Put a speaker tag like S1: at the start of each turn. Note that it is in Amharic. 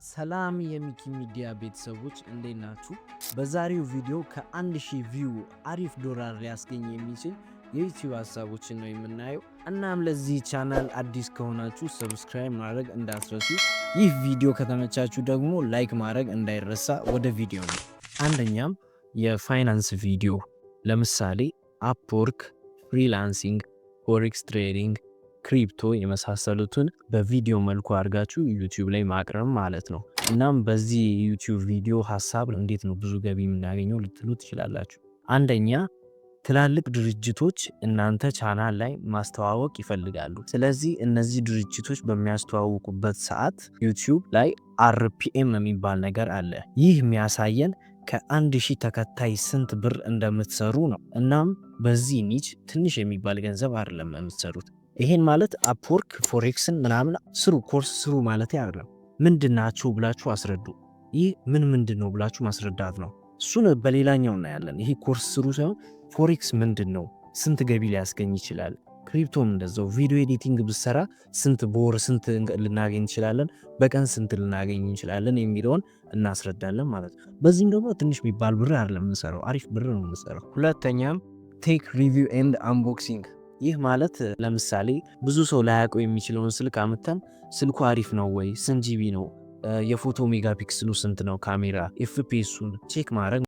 S1: ሰላም የሚኪ ሚዲያ ቤተሰቦች እንዴት ናችሁ? በዛሬው ቪዲዮ ከ1000 ቪው አሪፍ ዶላር ሊያስገኝ የሚችል የዩቲዩብ ሀሳቦችን ነው የምናየው። እናም ለዚህ ቻናል አዲስ ከሆናችሁ ሰብስክራይብ ማድረግ እንዳትረሱ። ይህ ቪዲዮ ከተመቻችሁ ደግሞ ላይክ ማድረግ እንዳይረሳ። ወደ ቪዲዮ ነው። አንደኛም የፋይናንስ ቪዲዮ ለምሳሌ አፕወርክ፣ ፍሪላንሲንግ፣ ፎሬክስ ትሬዲንግ፣ ክሪፕቶ የመሳሰሉትን በቪዲዮ መልኩ አድርጋችሁ ዩቲዩብ ላይ ማቅረብ ማለት ነው። እናም በዚህ ዩቲዩብ ቪዲዮ ሐሳብ እንዴት ነው ብዙ ገቢ የምናገኘው ልትሉ ትችላላችሁ። አንደኛ ትላልቅ ድርጅቶች እናንተ ቻናል ላይ ማስተዋወቅ ይፈልጋሉ። ስለዚህ እነዚህ ድርጅቶች በሚያስተዋውቁበት ሰዓት ዩቲዩብ ላይ አርፒኤም የሚባል ነገር አለ። ይህ የሚያሳየን ከ1000 ተከታይ ስንት ብር እንደምትሰሩ ነው። እናም በዚህ ኒች ትንሽ የሚባል ገንዘብ አይደለም የምትሰሩት። ይሄን ማለት አፕወርክ ፎሬክስን ምናምን ስሩ ኮርስ ስሩ ማለት አይደለም። ምንድናችሁ ብላችሁ አስረዱ። ይህ ምንድነው ብላችሁ ማስረዳት ነው። እሱን በሌላኛው እናያለን። ይሄ ኮርስ ስሩ ሳይሆን ፎሬክስ ምንድነው፣ ስንት ገቢ ሊያስገኝ ይችላል፣ ክሪፕቶም እንደዛው ቪዲዮ ኤዲቲንግ ብሰራ ስንት በወር ስንት ልናገኝ እንችላለን፣ በቀን ስንት ልናገኝ እንችላለን የሚለውን እናስረዳለን ማለት ነው። በዚህም ደግሞ ትንሽ የሚባል ብር አይደለም የምንሰራው፣ አሪፍ ብር ነው የምንሰራው። ሁለተኛም ቴክ ሪቪው ኤንድ አንቦክሲንግ። ይህ ማለት ለምሳሌ ብዙ ሰው ላያውቀው የሚችለውን ስልክ አምተን ስልኩ አሪፍ ነው ወይ፣ ስንት ጂቢ ነው፣ የፎቶ ሜጋፒክስሉ ስንት ነው፣ ካሜራ ኤፍፒኤሱን ቼክ ማድረግ